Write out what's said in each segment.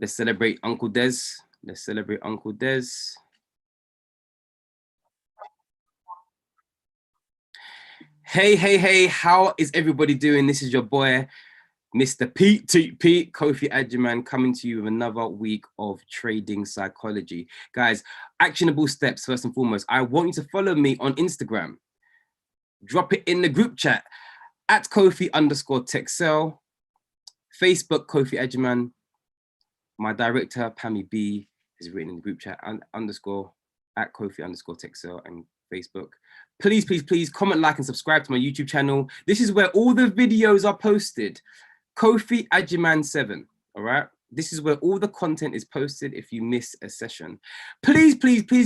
Let's celebrate Uncle Des. Let's celebrate Uncle Des. Hey, how is everybody doing? This is your boy, Mr. Pete, Kofi Adjaman, coming to you with another week of trading psychology. Guys, actionable steps, first and foremost. I want you to follow me on Instagram. Drop it in the group chat at Kofi_Texel, Facebook, Kofi Adjaman. My director, Pammy B, is written in the group chat and _ at Kofi_Texel and Facebook. Please comment, like, and subscribe to my YouTube channel. This is where all the videos are posted. Kofi Adjaman 7. All right. This is where all the content is posted if you miss a session. Please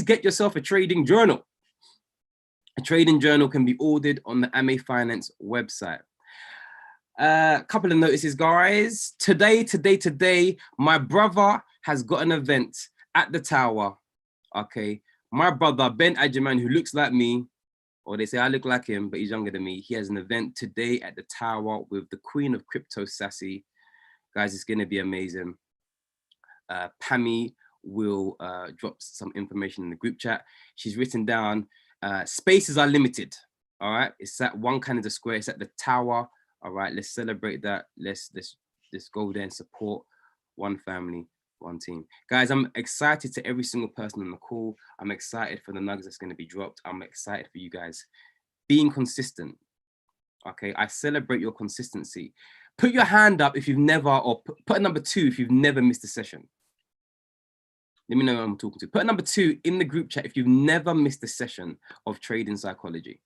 get yourself a trading journal. A trading journal can be ordered on the AME Finance website. Couple of notices, guys. Today, my brother has got an event at the Tower. Okay. My brother, Ben Adjaman, who looks like me, or they say I look like him, but he's younger than me. He has an event today at the Tower with the Queen of Crypto, Sassy. Guys, it's going to be amazing. Pammy will drop some information in the group chat. She's written down, spaces are limited. All right. It's at 1 Canada Square. It's at the Tower. All right. Let's celebrate that. Let's go there and support one family, one team. Guys, I'm excited to every single person on the call. I'm excited for the nuggets that's going to be dropped. I'm excited for you guys being consistent. Okay, I celebrate your consistency. Put your hand up if you've never, or put a number 2 if you've never missed a session. Let me know who I'm talking to. Put a number 2 in the group chat if you've never missed a session of trading psychology.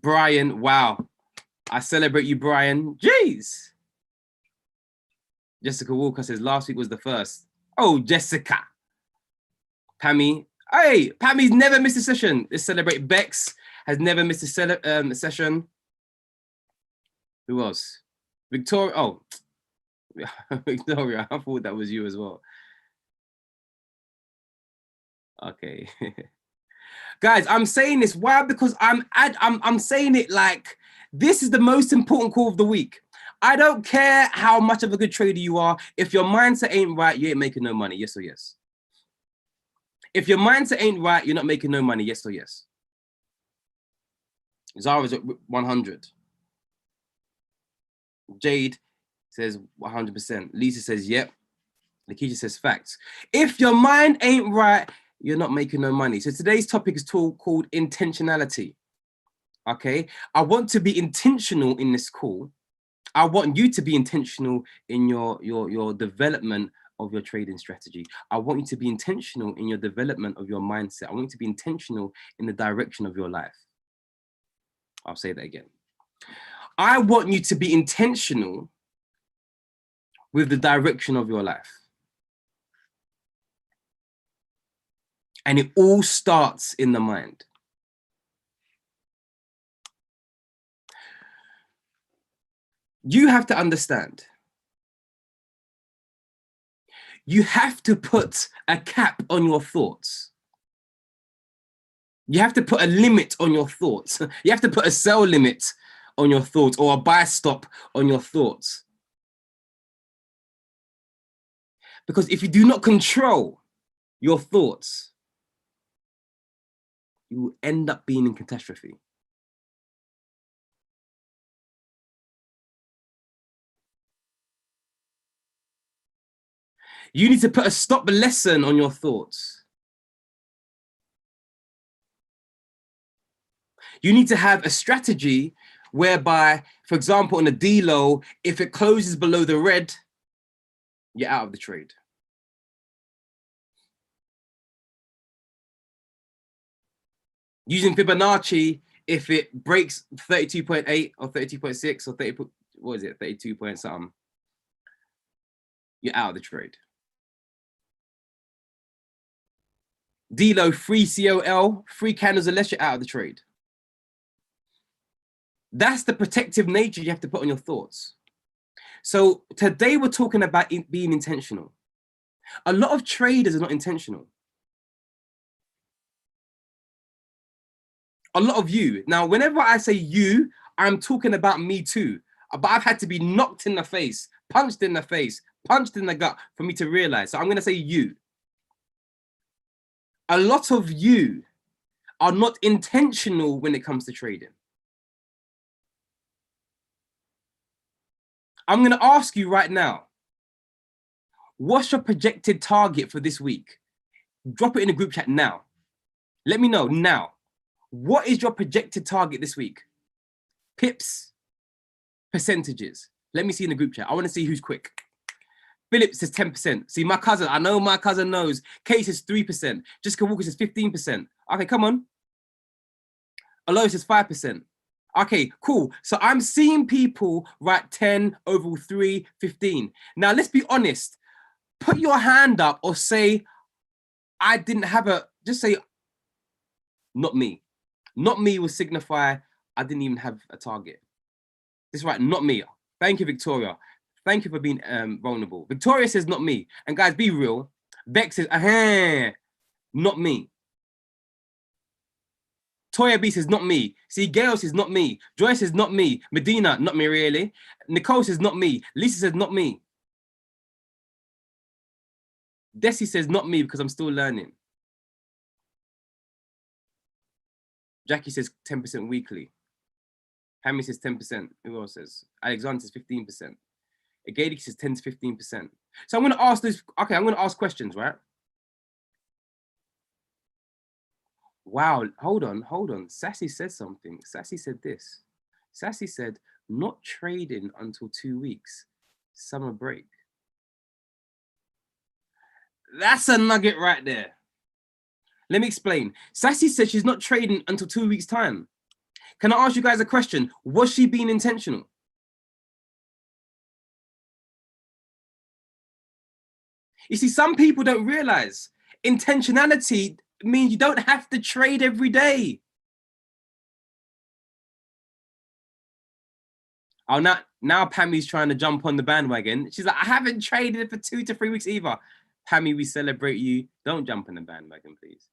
Brian, wow. I celebrate you, Brian. Jeez. Jessica Walker says last week was the first. Oh, Jessica. Pammy. Hey, Pammy's never missed a session. Let's celebrate. Bex has never missed a session. Who else? Victoria. Oh, Victoria. I thought that was you as well. Okay. Guys, I'm saying this. Why? Because I'm saying it like this is the most important call of the week. I don't care how much of a good trader you are. If your mindset ain't right, you ain't making no money. Yes or yes? If your mindset ain't right, you're not making no money. Yes or yes? Zara's at 100. Jade says 100%. Lisa says, yep. Lakeisha says facts. If your mind ain't right, you're not making no money. So today's topic is called intentionality. Okay. I want to be intentional in this call. I want you to be intentional in your development of your trading strategy. I want you to be intentional in your development of your mindset. I want you to be intentional in the direction of your life. I'll say that again. I want you to be intentional with the direction of your life. And it all starts in the mind. You have to understand. You have to put a cap on your thoughts. You have to put a limit on your thoughts. You have to put a sell limit on your thoughts or a buy stop on your thoughts. Because if you do not control your thoughts, you will end up being in catastrophe. You need to put a stop lesson on your thoughts. You need to have a strategy whereby, for example, on a D-low, if it closes below the red, you're out of the trade. Using Fibonacci, if it breaks 32.8 or 32.6 or 30, what is it, 32 point something, you're out of the trade. D-low, 3 COL, 3 candles or less, you're out of the trade. That's the protective nature you have to put on your thoughts. So today we're talking about being intentional. A lot of traders are not intentional. A lot of you. Now, whenever I say you, I'm talking about me too. but I've had to be knocked in the face, punched in the face, punched in the gut for me to realize. So I'm going to say you. A lot of you are not intentional when it comes to trading. I'm going to ask you right now, what's your projected target for this week? Drop it in the group chat now. Let me know now. What is your projected target this week? Pips, percentages. Let me see in the group chat. I want to see who's quick. Philip says 10%. See, my cousin, I know my cousin knows. Kate says 3%. Jessica Walker says 15%. Okay, come on. Alois says 5%. Okay, cool. So I'm seeing people write 10, overall 3, 15. Now, let's be honest. Put your hand up or say, I didn't have a, just say, not me. Not me will signify I didn't even have a target. This is right, not me. Thank you, Victoria. Thank you for being vulnerable. Victoria says not me. And guys, be real. Beck says, not me. Toya B says not me. See, Gail says not me. Joy says not me. Medina, not me really. Nicole says not me. Lisa says not me. Desi says not me because I'm still learning. Jackie says 10% weekly. Hammy says 10%. Who else says? Alexander says 15%. Agadi says 10 to 15%. So I'm going to ask this. Okay, I'm going to ask questions, right? Wow, hold on. Sassy said something. Sassy said this. Sassy said, not trading until 2 weeks. Summer break. That's a nugget right there. Let me explain. Sassy said she's not trading until 2 weeks' time. Can I ask you guys a question? Was she being intentional? You see, some people don't realize intentionality means you don't have to trade every day. Oh, now Pammy's trying to jump on the bandwagon. She's like, I haven't traded for 2 to 3 weeks either. Pammy, we celebrate you. Don't jump on the bandwagon, please.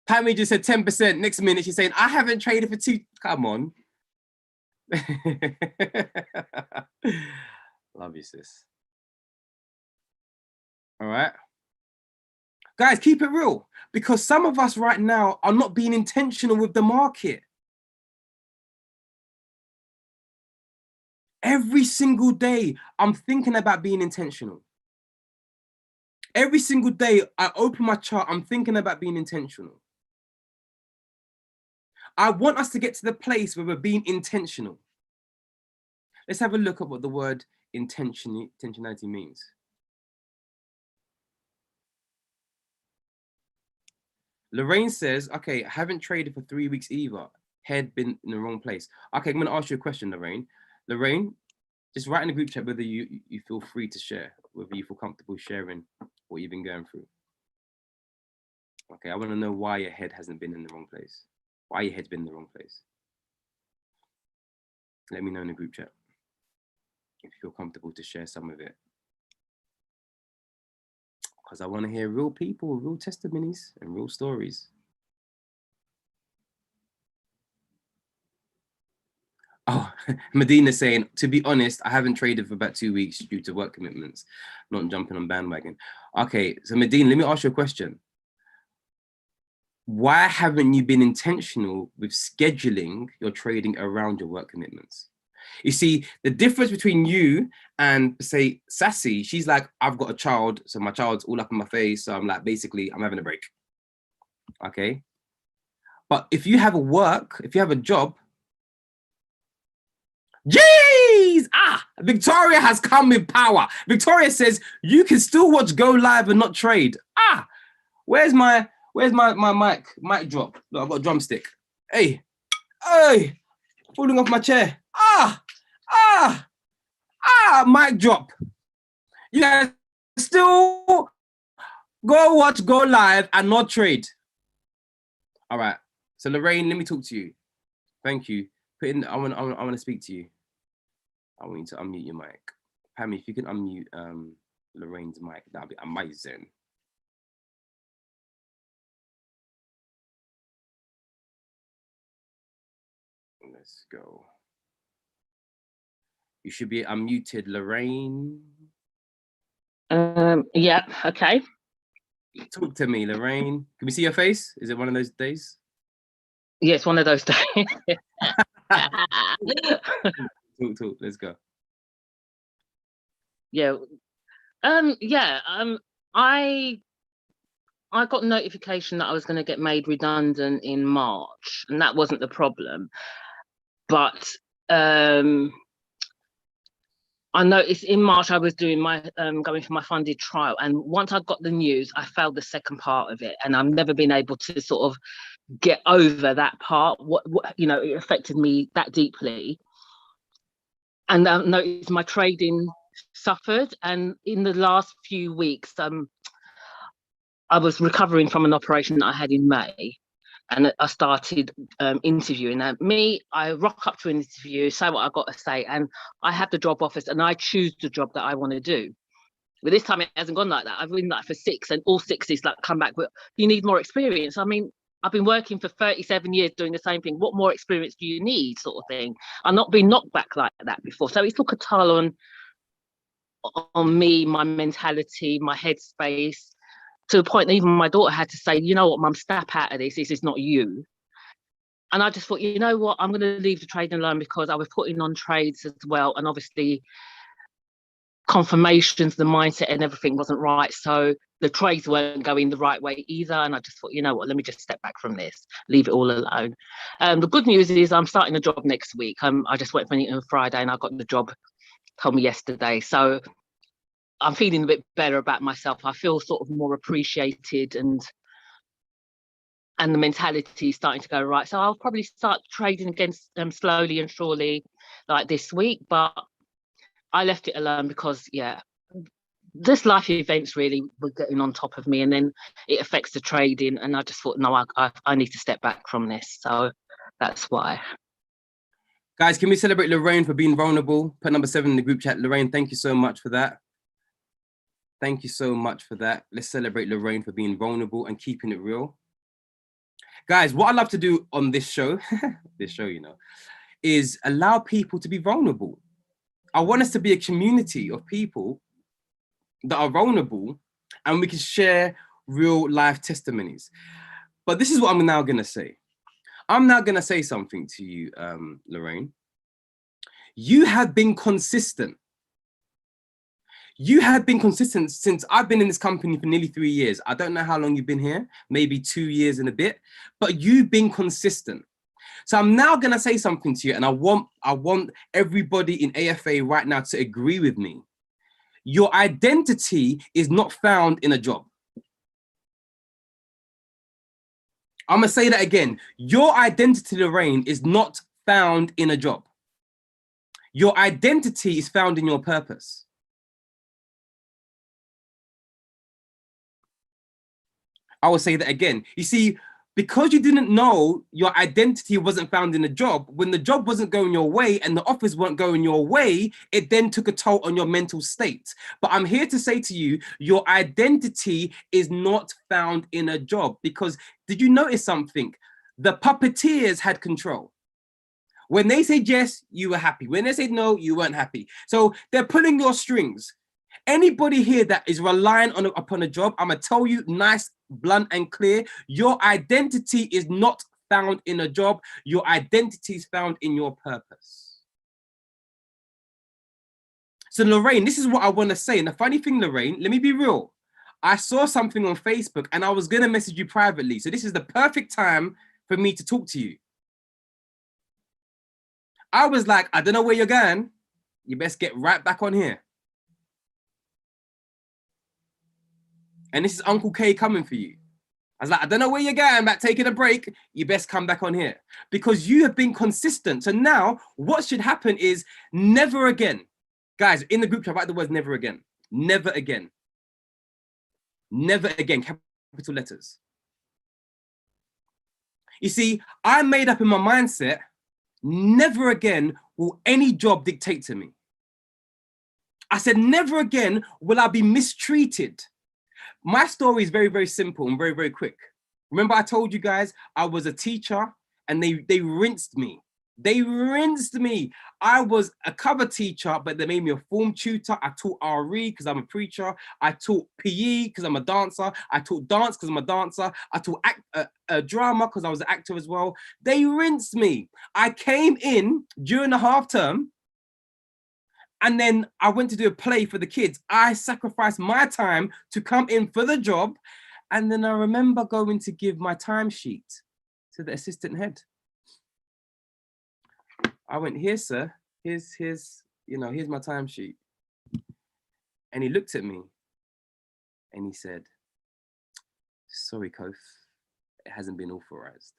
Pammy just said 10%. Next minute, she's saying, I haven't traded for 2. Come on. Love you, sis. All right. Guys, keep it real. Because some of us right now are not being intentional with the market. Every single day, I'm thinking about being intentional. Every single day, I open my chart, I'm thinking about being intentional. I want us to get to the place where we're being intentional. Let's have a look at what the word intentionality means. Lorraine says, okay, I haven't traded for 3 weeks either. Head been in the wrong place. Okay, I'm going to ask you a question, Lorraine. Lorraine, just write in the group chat whether you feel free to share, whether you feel comfortable sharing what you've been going through. Okay, I want to know why your head hasn't been in the wrong place. Why your head's been in the wrong place. Let me know in the group chat if you feel comfortable to share some of it. Because I want to hear real people, real testimonies, and real stories. Oh, Medina saying, to be honest, I haven't traded for about 2 weeks due to work commitments, not jumping on bandwagon. Okay, so Medina, let me ask you a question. Why haven't you been intentional with scheduling your trading around your work commitments? You see, the difference between you and, say, Sassy, she's like, I've got a child, so my child's all up in my face, so I'm like, basically, I'm having a break. Okay? But if you have a work, if you have a job, jeez! Victoria has come with power. Victoria says, you can still watch Go Live and not trade. Where's my mic drop? Look, I've got a drumstick. Hey, falling off my chair. Mic drop. You guys still go watch Go Live and not trade. All right. So Lorraine, let me talk to you. Thank you. I want to speak to you. I want you to unmute your mic. Pammy, if you can unmute Lorraine's mic, that'd be amazing. Let's go. You should be unmuted, Lorraine. Yeah, okay. Talk to me, Lorraine. Can we see your face? Is it one of those days? Yeah, it's one of those days. Talk. Let's go. Yeah. Yeah. I got notification that I was going to get made redundant in March, and that wasn't the problem. But I noticed in March I was doing my going for my funded trial, and once I got the news, I failed the second part of it, and I've never been able to sort of get over that part. What it affected me that deeply, and I noticed my trading suffered. And in the last few weeks, I was recovering from an operation that I had in May, and I started interviewing. And I rock up to an interview, say what I got to say, and I have the job offers, and I choose the job that I want to do. But this time it hasn't gone like that. I've been like for 6, and all 6 is like come back with, you need more experience. I mean, I've been working for 37 years doing the same thing. What more experience do you need, sort of thing? I've not been knocked back like that before. So it took a toll on me, my mentality, my headspace, to the point that even my daughter had to say, you know what, Mum, snap out of this. This is not you. And I just thought, you know what, I'm going to leave the trading alone, because I was putting on trades as well. And obviously confirmations, the mindset and everything wasn't right. So the trades weren't going the right way either. And I just thought, you know what, let me just step back from this, leave it all alone. The good news is I'm starting a job next week. I just went for it on Friday and I got the job, told me yesterday. So I'm feeling a bit better about myself. I feel sort of more appreciated, and the mentality is starting to go right. So I'll probably start trading against them slowly and surely, like this week. But I left it alone because, yeah, this life events really were getting on top of me, and then it affects the trading. And I just thought, no, I need to step back from this. So that's why. Guys, can we celebrate Lorraine for being vulnerable? Put number 7 in the group chat. Lorraine, thank you so much for that. Thank you so much for that. Let's celebrate Lorraine for being vulnerable and keeping it real. Guys, what I love to do on this show, is allow people to be vulnerable. I want us to be a community of people that are vulnerable, and we can share real life testimonies. But this is what I'm now going to say. I'm now going to say something to you, Lorraine. You have been consistent. You have been consistent since I've been in this company for nearly 3 years. I don't know how long you've been here, maybe 2 years and a bit, but you've been consistent. So I'm now going to say something to you, and I want everybody in AFA right now to agree with me. Your identity is not found in a job. I'm going to say that again. Your identity, Lorraine, is not found in a job. Your identity is found in your purpose. I will say that again. You see, because you didn't know your identity wasn't found in a job, when the job wasn't going your way and the offers weren't going your way, it then took a toll on your mental state. But I'm here to say to you, your identity is not found in a job. Because did you notice something? The puppeteers had control. When they said yes, you were happy. When they said no, you weren't happy. So they're pulling your strings. Anybody here that is relying upon a job, I'm going to tell you nice, blunt and clear, your identity is not found in a job. Your identity is found in your purpose. So Lorraine, this is what I want to say. And the funny thing, Lorraine, let me be real. I saw something on Facebook and I was going to message you privately. So this is the perfect time for me to talk to you. I was like, I don't know where you're going. You best get right back on here. And this is Uncle K coming for you. I was like, I don't know where you're going, but taking a break, you best come back on here. Because you have been consistent. So now what should happen is never again. Guys, in the group chat, write the words never again. Never again. Never again, capital letters. You see, I made up in my mindset, never again will any job dictate to me. I said, never again will I be mistreated. My story is very, very simple and very, very quick. Remember I told you guys I was a teacher and they rinsed me. They rinsed me. I was a cover teacher, but they made me a form tutor. I taught RE because I'm a preacher. I taught PE because I'm a dancer. I taught dance because I'm a dancer. I taught drama because I was an actor as well. They rinsed me. I came in during the half term, and then I went to do a play for the kids. I sacrificed my time to come in for the job. And then I remember going to give my timesheet to the assistant head. I went, here, sir, here's my timesheet. And he looked at me and he said, sorry, Kof, it hasn't been authorized.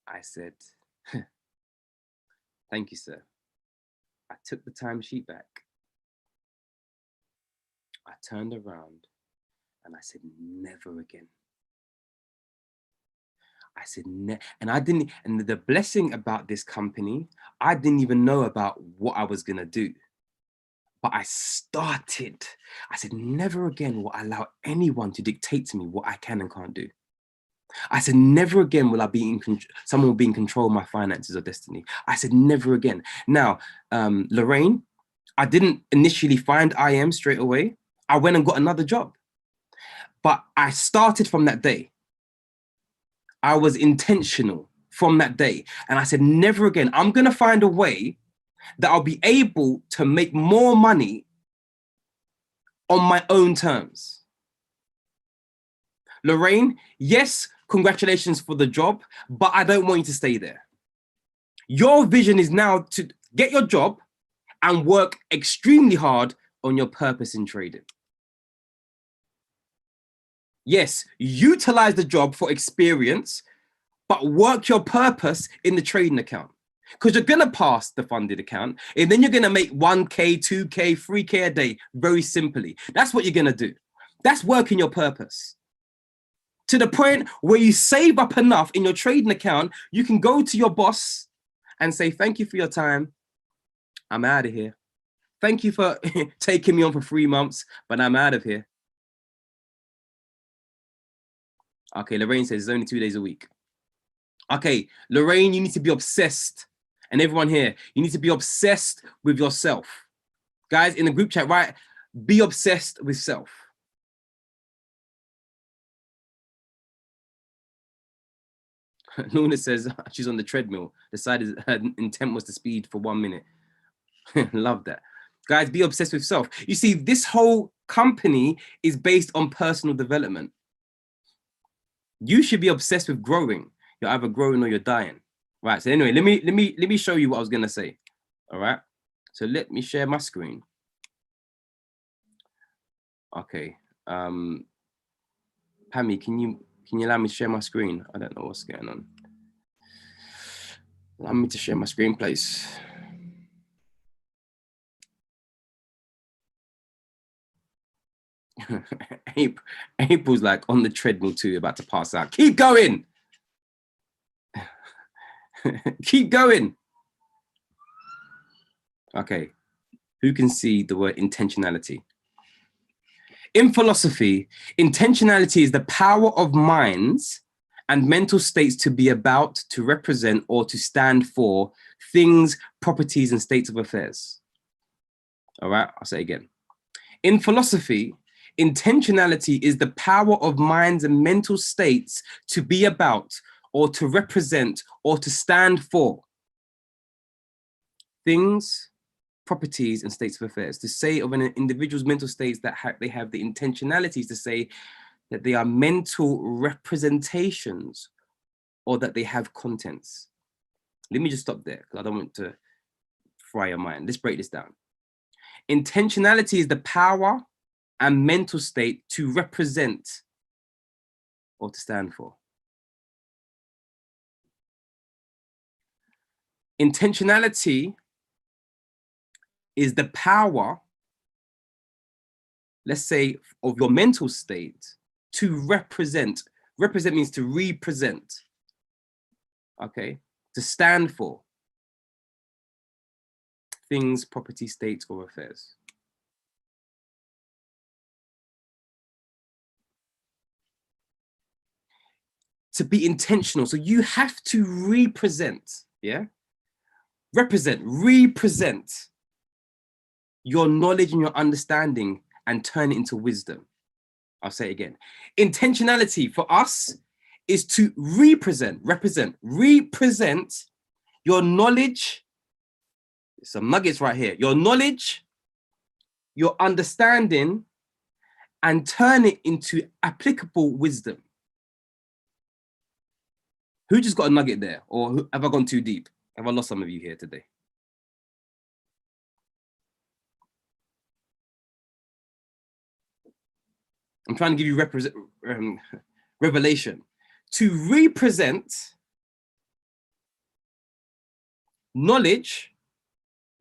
I said, thank you, sir. I took the timesheet back. I turned around and I said, never again. I said, and I didn't, and the blessing about this company, I didn't even know about what I was gonna do. But I started. I said, never again will I allow anyone to dictate to me what I can and can't do. I said, never again will I be in control, someone will be in control of my finances or destiny. I said, never again. Now, Lorraine, I didn't initially find IM straight away. I went and got another job. But I started from that day. I was intentional from that day. And I said, never again. I'm going to find a way that I'll be able to make more money on my own terms. Lorraine, yes, congratulations for the job, but I don't want you to stay there. Your vision is now to get your job and work extremely hard on your purpose in trading. Yes, utilize the job for experience, but work your purpose in the trading account. Because you're going to pass the funded account and then you're going to make 1K, 2K, 3K a day, very simply. That's what you're going to do. That's working your purpose. To the point where you save up enough in your trading account, you can go to your boss and say, thank you for your time. I'm out of here. Thank you for taking me on for 3 months, but I'm out of here. Okay, Lorraine says it's only 2 days a week. Okay, Lorraine, you need to be obsessed. And everyone here, you need to be obsessed with yourself. Guys, in the group chat, right? Be obsessed with self. Luna says she's on the treadmill. Decided her intent was to speed for 1 minute. Love that. Guys, be obsessed with self. You see, this whole company is based on personal development. You should be obsessed with growing. You're either growing or you're dying. Right. So anyway, let me show you what I was gonna say. All right. So let me share my screen. Okay. Pammy, can you allow me to share my screen? I don't know what's going on. Allow me to share my screen, please. April's like on the treadmill too, about to pass out. Keep going. Keep going. Okay. Who can see the word intentionality? In philosophy, intentionality is the power of minds and mental states to be about, to represent, or to stand for things, properties, and states of affairs. All right, I'll say it again. In philosophy, intentionality is the power of minds and mental states to be about, or to represent, or to stand for things, properties, and states of affairs. To say of an individual's mental states that they have the intentionalities to say that they are mental representations or that they have contents. Let me just stop there because I don't want to fry your mind. Let's break this down. Intentionality is the power and mental state to represent or to stand for. Intentionality is the power, let's say, of your mental state to represent. Represent means to represent, okay? To stand for things, property, states, or affairs. to be intentional. So you have to represent, represent your knowledge and your understanding and turn it into wisdom. I'll say it again. Intentionality for us is to represent your knowledge. Some nuggets right here. Your knowledge, your understanding, and turn it into applicable wisdom. Who just got a nugget there? Or have I gone too deep? Have I lost some of you here today? I'm trying to give you revelation. To represent knowledge,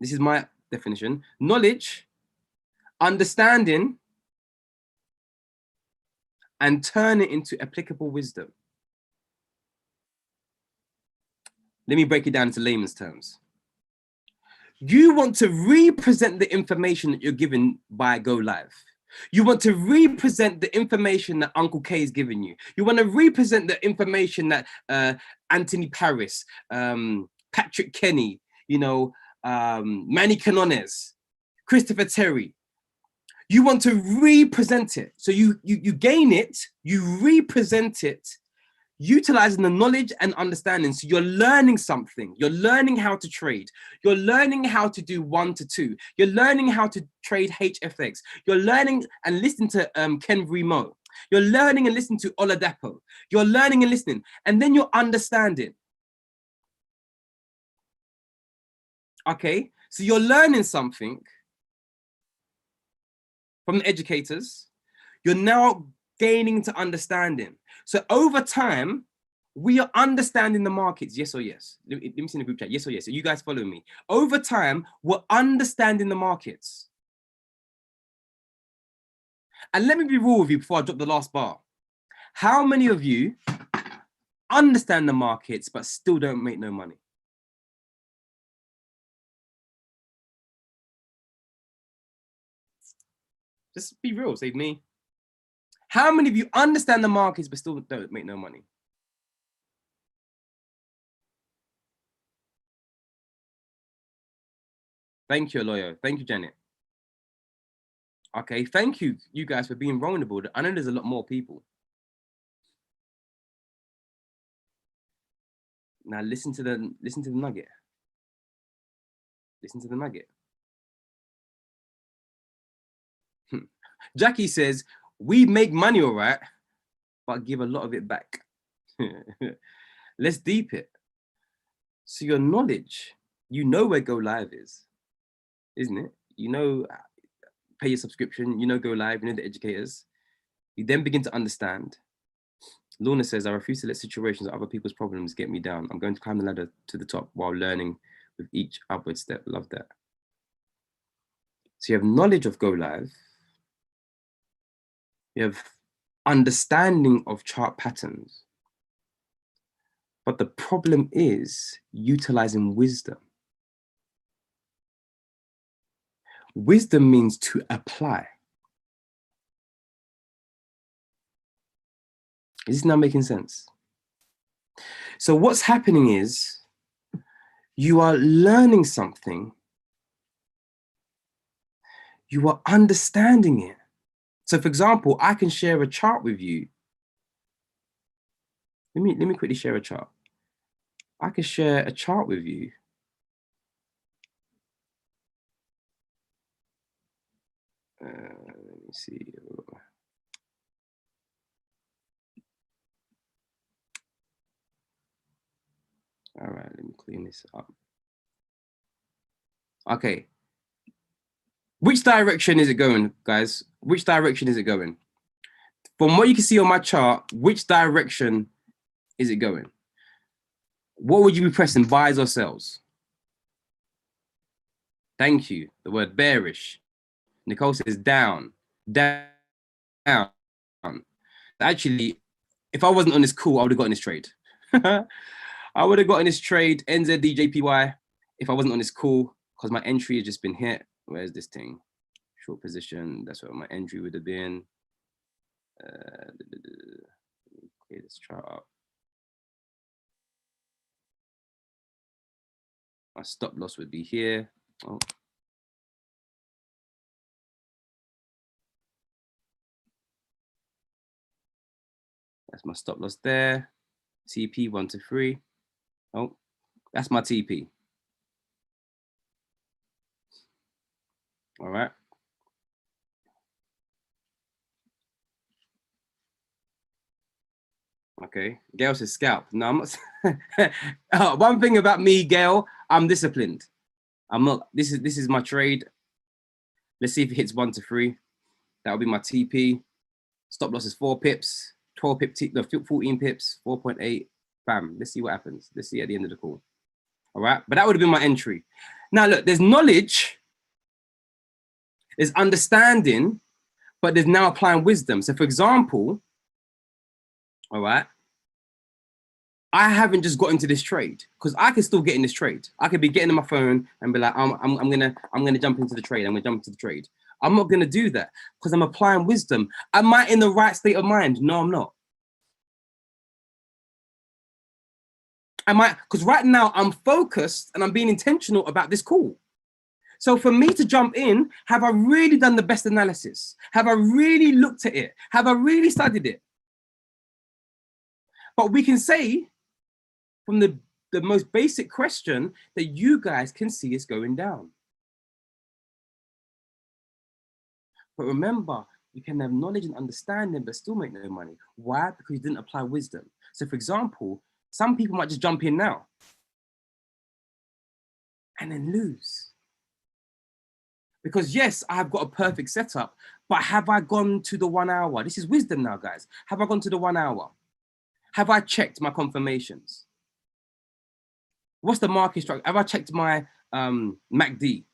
this is my definition, knowledge, understanding, and turn it into applicable wisdom. Let me break it down into layman's terms. You want to represent the information that you're given by Go Live. You want to represent the information that Uncle K is giving you. You want to represent the information that Anthony Paris, Patrick Kenny, Manny Canones, Christopher Terry. You want to represent it. So you gain it, you represent it, utilizing the knowledge and understanding. So you're learning something. You're learning how to trade. You're learning how to do 1 to 2. You're learning how to trade HFX. You're learning and listening to Ken Remo. You're learning and listening to Oladapo. You're learning and listening. And then you're understanding. Okay? So you're learning something from the educators. You're now gaining to understanding. So over time, we are understanding the markets, yes or yes. Let me see in the group chat, yes or yes. So you guys follow me. Over time, we're understanding the markets. And let me be real with you before I drop the last bar. How many of you understand the markets but still don't make no money? Just be real, save me. How many of you understand the markets but still don't make no money? Thank you, Aloyo. Thank you, Janet. Okay, thank you, you guys, for being vulnerable. I know there's a lot more people. Now listen to the nugget. Listen to the nugget. Jackie says, we make money, all right, but give a lot of it back. Let's deep it. So your knowledge, you know where Go Live is, isn't it? You know, pay your subscription, you know Go Live, you know the educators. You then begin to understand. Lorna says, I refuse to let situations or other people's problems get me down. I'm going to climb the ladder to the top while learning with each upward step. Love that. So you have knowledge of Go Live. You have understanding of chart patterns. But the problem is utilizing wisdom. Wisdom means to apply. Is this now making sense? So what's happening is you are learning something, you are understanding it. So for example, I can share a chart with you. Let me quickly share a chart. I can share a chart with you. Let me see. All right, let me clean this up. Okay. Which direction is it going, guys? Which direction is it going? From what you can see on my chart, which direction is it going? What would you be pressing, buys or sells? Thank you. The word bearish. Nicole says down, down, down. Actually, if I wasn't on this call, I would have gotten this trade. I would have gotten this trade, NZDJPY, if I wasn't on this call, because my entry has just been hit. Where's this thing? Short position. That's where my entry would have been. Clear this chart up. My stop loss would be here. Oh. That's my stop loss there. TP 1 to 3. Oh, that's my TP. All right. Okay, Gail says scalp. No, I'm not. One thing about me, Gail, I'm disciplined. I'm not. This is my trade. Let's see if it hits 1 to 3. That'll be my TP. Stop loss is 4 pips, 12 pip, 14 pips, 4.8. Bam. Let's see what happens. Let's see at the end of the call. All right, but that would have been my entry. Now look, there's knowledge, there's understanding, but there's now applying wisdom. So for example, all right, I haven't just got into this trade because I can still get in this trade. I could be getting on my phone and be like, I'm gonna jump into the trade. I'm gonna jump into the trade. I'm not gonna do that because I'm applying wisdom. Am I in the right state of mind? No, I'm not. Am I? Because right now I'm focused and I'm being intentional about this call. So for me to jump in, have I really done the best analysis? Have I really looked at it? Have I really studied it? But we can say from the most basic question that you guys can see it's going down. But remember, you can have knowledge and understanding, but still make no money. Why? Because you didn't apply wisdom. So for example, some people might just jump in now and then lose. Because yes, I've got a perfect setup, but have I gone to the 1 hour? This is wisdom now, guys. Have I gone to the 1 hour? Have I checked my confirmations? What's the market structure? Have I checked my MACD? Do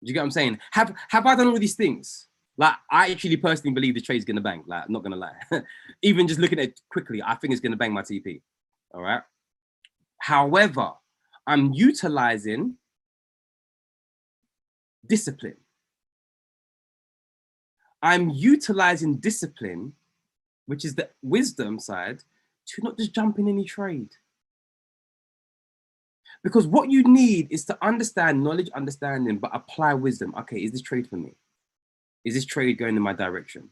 you get what I'm saying? Have I done all these things? Like, I actually personally believe the trade's gonna bang. Like, I'm not gonna lie. Even just looking at it quickly, I think it's gonna bang my TP. All right. However, I'm utilizing discipline. I'm utilizing discipline, which is the wisdom side, to not just jump in any trade. Because what you need is to understand knowledge, understanding, but apply wisdom. Okay, is this trade for me? Is this trade going in my direction?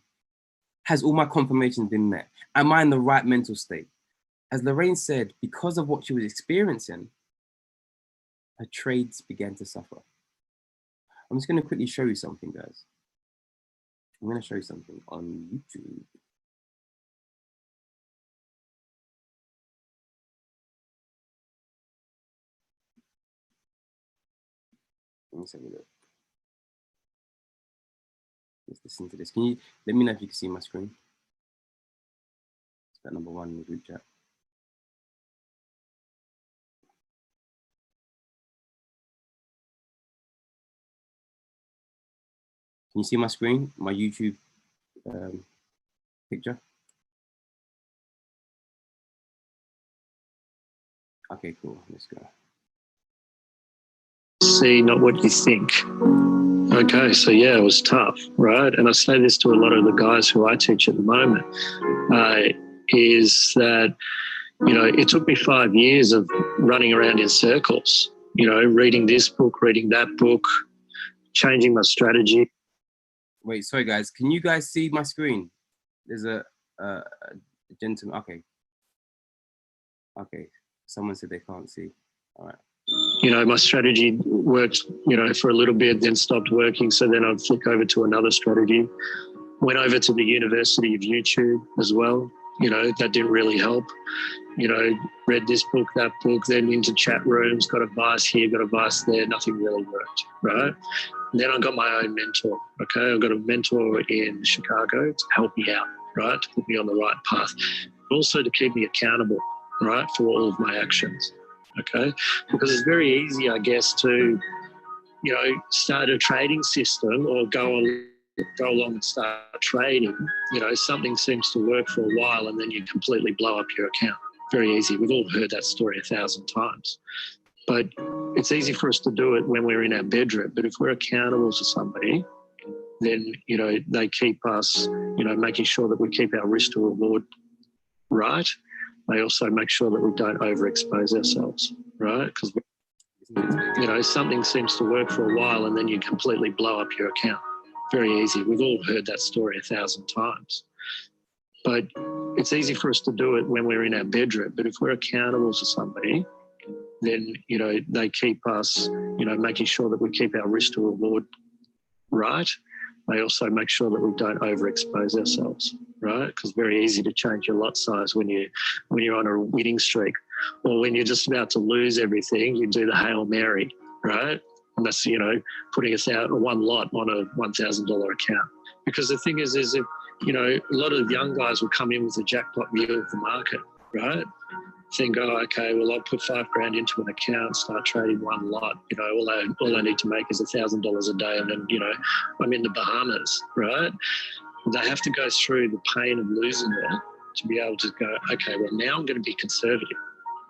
Has all my confirmations been met? Am I in the right mental state? As Lorraine said, because of what she was experiencing, her trades began to suffer. I'm just going to quickly show you something, guys. I'm going to show you something on YouTube. Let's have a look. Let's listen to this. Can you let me know if you can see my screen? It's that number 1 in the group chat. Can you see my screen, my YouTube picture? Okay, cool. Let's go. See, not what you think. Okay, so yeah, it was tough, right? And I say this to a lot of the guys who I teach at the moment, is that, you know, it took me 5 years of running around in circles, you know, reading this book, reading that book, changing my strategy. Wait, sorry guys, can you guys see my screen? There's a gentleman. Okay, someone said they can't see. All right. You know, my strategy worked, you know, for a little bit, then stopped working. So then I'd flick over to another strategy. Went over to the University of YouTube as well. You know, that didn't really help. You know, read this book, that book, then into chat rooms, got advice here, got advice there. Nothing really worked, right? And then I got my own mentor, okay? I got a mentor in Chicago to help me out, right? To put me on the right path. Also to keep me accountable, right, for all of my actions. Okay, because it's very easy, I guess, to, you know, start a trading system or go along and start trading. You know, something seems to work for a while and then you completely blow up your account. Very easy. We've all heard that story 1,000 times. But it's easy for us to do it when we're in our bedroom. But if we're accountable to somebody, then, you know, they keep us, you know, making sure that we keep our risk to reward right. They also make sure that we don't overexpose ourselves, right? Because, you know, something seems to work for a while and then you completely blow up your account. Very easy. We've all heard that story 1,000 times. But it's easy for us to do it when we're in our bedroom. But if we're accountable to somebody, then, you know, they keep us, you know, making sure that we keep our risk to reward right. They also make sure that we don't overexpose ourselves, right? Because very easy to change your lot size when you're on a winning streak, or when you're just about to lose everything, you do the Hail Mary, right? And that's, you know, putting one lot on a $1,000 account. Because the thing is if, you know, a lot of young guys will come in with a jackpot view of the market, right? Think, oh, okay, well, I'll put $5,000 into an account, start trading one lot. You know, all I need to make is $1,000 a day, and then, you know, I'm in the Bahamas, right? They have to go through the pain of losing that to be able to go, okay, well, now I'm going to be conservative,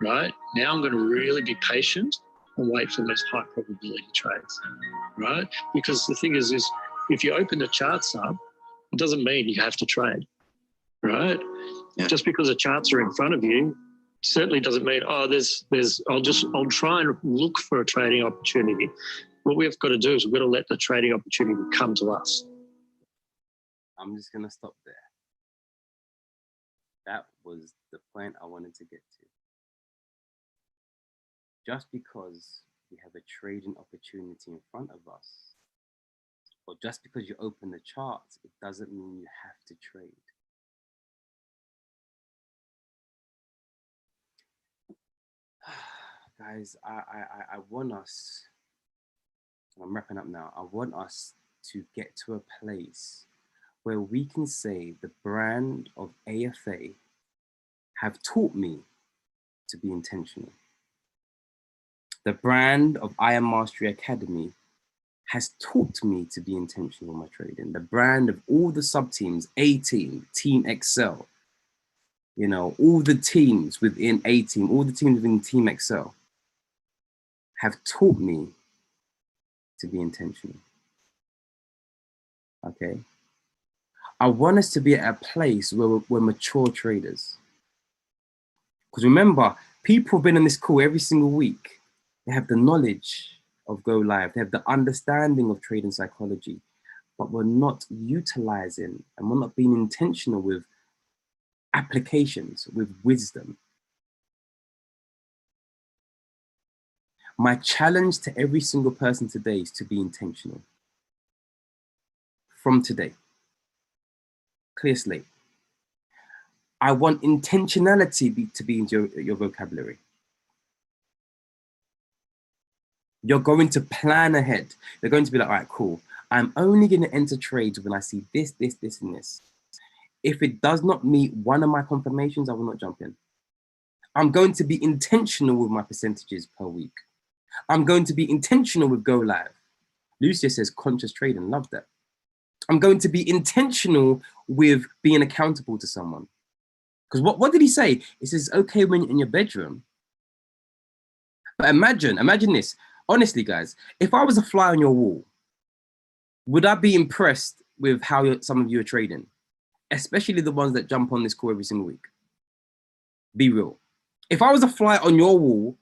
right? Now I'm going to really be patient and wait for those high probability trades, right? Because the thing is if you open the charts up, it doesn't mean you have to trade, right? Yeah. Just because the charts are in front of you certainly doesn't mean, oh, I'll try and look for a trading opportunity. What we've got to do is we've got to let the trading opportunity come to us. I'm just going to stop there. That was the point I wanted to get to. Just because we have a trading opportunity in front of us, or just because you open the charts, it doesn't mean you have to trade. Guys, I want us, I'm wrapping up now, I want us to get to a place where we can say the brand of AFA have taught me to be intentional. The brand of I Am Mastery Academy has taught me to be intentional in my trading. The brand of all the sub-teams, A-Team, Team Excel, you know, all the teams within A-Team, all the teams within Team Excel have taught me to be intentional, okay? I want us to be at a place where we're mature traders. Because remember, people have been on this call every single week. They have the knowledge of Go Live. They have the understanding of trading psychology, but we're not utilizing and we're not being intentional with applications, with wisdom. My challenge to every single person today is to be intentional. From today, clear slate. I want intentionality to be in your vocabulary. You're going to plan ahead. You're going to be like, all right, cool. I'm only going to enter trades when I see this, this, this, and this. If it does not meet one of my confirmations, I will not jump in. I'm going to be intentional with my percentages per week. I'm going to be intentional with Go Live. Lucia says conscious trading, love that. I'm going to be intentional with being accountable to someone. Because what did he say? He says, okay, when you're in your bedroom. But imagine this. Honestly, guys, if I was a fly on your wall, would I be impressed with how some of you are trading? Especially the ones that jump on this call every single week. Be real. If I was a fly on your wall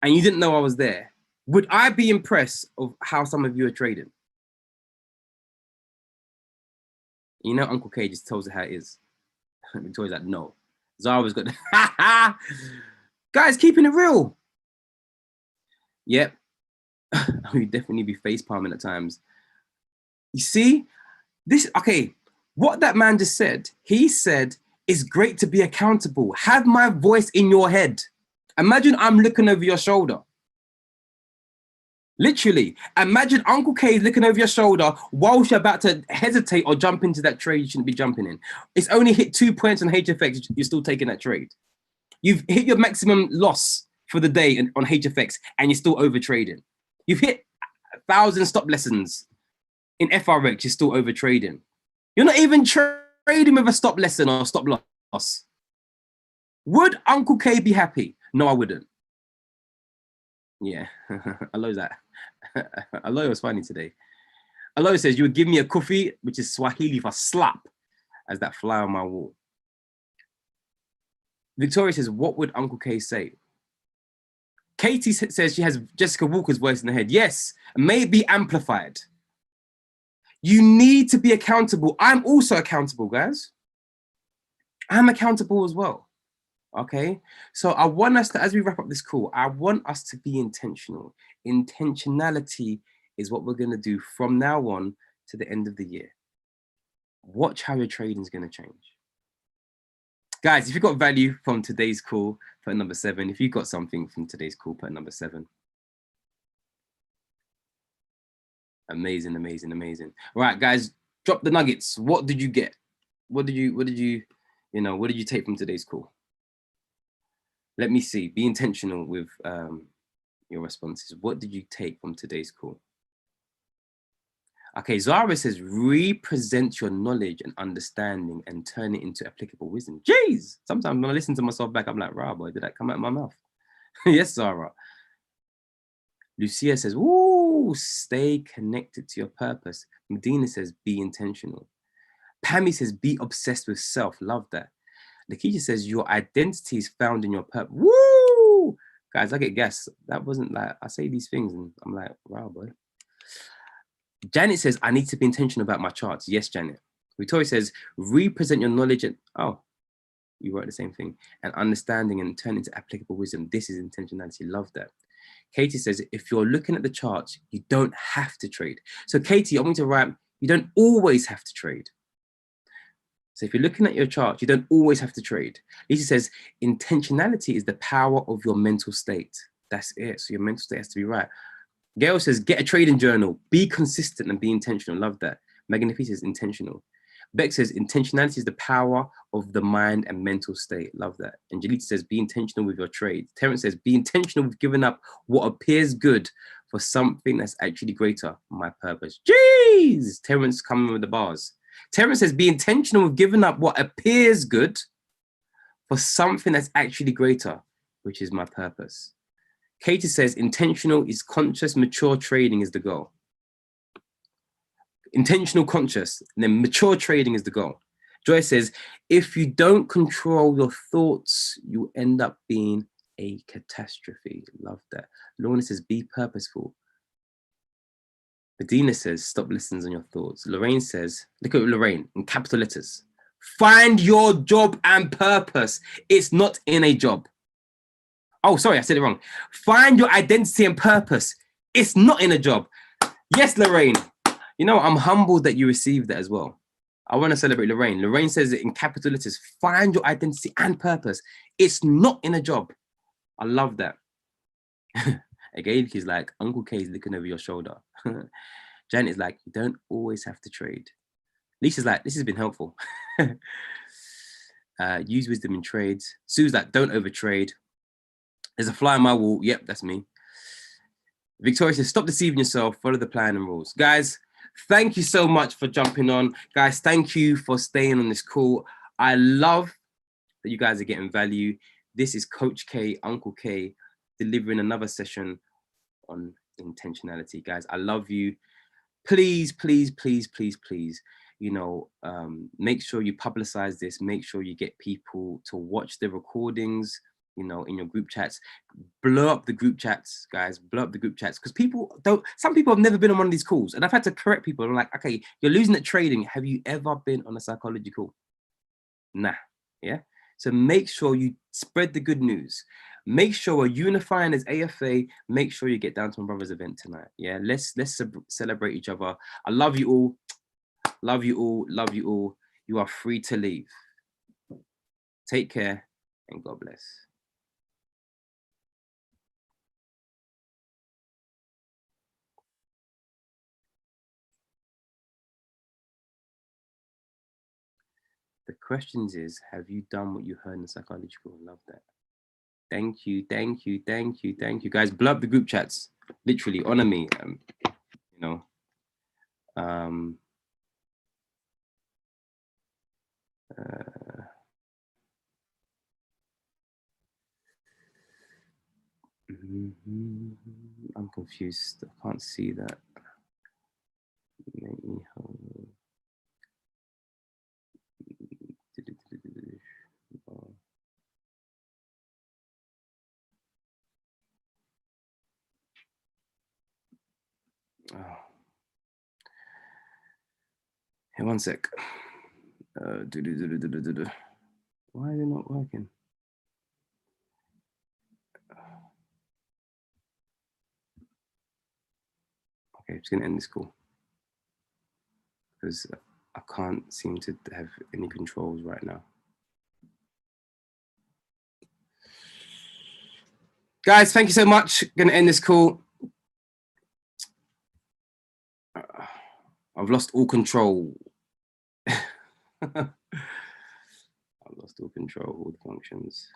and you didn't know I was there, would I be impressed of how some of you are trading? You know, Uncle K just tells it how it is. Victoria's like, no. Zara's got, guys, keeping it real. Yep. We definitely be face palming at times. You see, this, okay, what that man just said, he said, it's great to be accountable. Have my voice in your head. Imagine I'm looking over your shoulder. Literally, imagine Uncle K looking over your shoulder whilst you're about to hesitate or jump into that trade you shouldn't be jumping in. It's only hit 2 points on HFX, you're still taking that trade. You've hit your maximum loss for the day on HFX and you're still over trading. You've hit 1,000 stop lessons in FRX, you're still over trading. You're not even trading with a stop lesson or stop loss. Would Uncle K be happy? No, I wouldn't. Yeah, Alo that. Alo was funny today. Alo says, you would give me a kufi, which is Swahili for slap, as that fly on my wall. Victoria says, what would Uncle K say? Katie says she has Jessica Walker's voice in her head. Yes, may it be amplified. You need to be accountable. I'm also accountable, guys. I'm accountable as well. Okay, so I want us to, as we wrap up this call, I want us to be intentional. Intentionality is what we're going to do from now on to the end of the year. Watch how your trading is going to change. Guys, if you got value from today's call, put a number 7. If you got something from today's call, put a number 7. Amazing, amazing, amazing. All right, guys, drop the nuggets. What did you get? What did you take from today's call? Let me see. Be intentional with your responses. What did you take from today's call? Okay, Zara says, represent your knowledge and understanding and turn it into applicable wisdom. Jeez, sometimes when I listen to myself back, I'm like, rah, boy, did that come out of my mouth? Yes, Zara. Lucia says, woo, stay connected to your purpose. Medina says, be intentional. Pammy says, be obsessed with self. Love that. Lakeisha says, your identity is found in your purpose. Woo! Guys, I get gas. That wasn't like, I say these things and I'm like, wow, boy. Janet says, I need to be intentional about my charts. Yes, Janet. Victoria says, represent your knowledge and, oh, you wrote the same thing, and understanding and turn into applicable wisdom. This is intentionality. Love that. Katie says, if you're looking at the charts, you don't have to trade. So Katie, I want you to write, you don't always have to trade. So if you're looking at your chart, you don't always have to trade. Lisa says, intentionality is the power of your mental state. That's it. So your mental state has to be right. Gail says, get a trading journal. Be consistent and be intentional. Love that. Megan P says, intentional. Beck says, intentionality is the power of the mind and mental state. Love that. Angelita says, be intentional with your trade. Terrence says, be intentional with giving up what appears good for something that's actually greater. My purpose. Jeez! Terrence coming with the bars. Terrence says, be intentional with giving up what appears good for something that's actually greater, which is my purpose. Katie says, intentional is conscious, mature trading is the goal. Intentional, conscious, and then mature trading is the goal. Joy says, if you don't control your thoughts, you end up being a catastrophe. Love that. Lorna says, be purposeful. Medina says, stop listening on your thoughts. Lorraine says, look at Lorraine in capital letters. Find your job and purpose. It's not in a job. Oh, sorry, I said it wrong. Find your identity and purpose. It's not in a job. Yes, Lorraine. You know, I'm humbled that you received that as well. I want to celebrate Lorraine. Lorraine says it in capital letters. Find your identity and purpose. It's not in a job. I love that. Again, he's like, Uncle K is looking over your shoulder. Janet is like, you don't always have to trade. Lisa's like, this has been helpful. Use wisdom in trades. Sue's like, don't overtrade. There's a fly on my wall. Yep, that's me. Victoria says, stop deceiving yourself. Follow the plan and rules. Guys, thank you so much for jumping on. Guys, thank you for staying on this call. I love that you guys are getting value. This is Coach K, Uncle K, delivering another session on intentionality. Guys, I love you. Please, please, please, please, please, you know, make sure you publicize this. Make sure you get people to watch the recordings, you know, in your group chats. Blow up the group chats, guys. Blow up the group chats, because people don't, some people have never been on one of these calls, and I've had to correct people. I'm like, okay, you're losing at trading. Have you ever been on a psychology call? Nah. Yeah. So make sure you spread the good news. Make sure we're unifying as AFA. Make sure you get down to my brother's event tonight. Yeah, let's celebrate each other. I love you all. Love you all. Love you all. You are free to leave. Take care and God bless. The questions is, have you done what you heard in the psychological? Love that. Thank you, thank you, thank you, thank you. Guys, blow up the group chats. Literally, honor me. You know. I'm confused. I can't see that. Make me whole. Hey, one sec. Why is it not working? Okay, I'm just gonna end this call because I can't seem to have any controls right now. Guys, thank you so much. Gonna end this call. I've lost all control. I've lost all control of all the functions.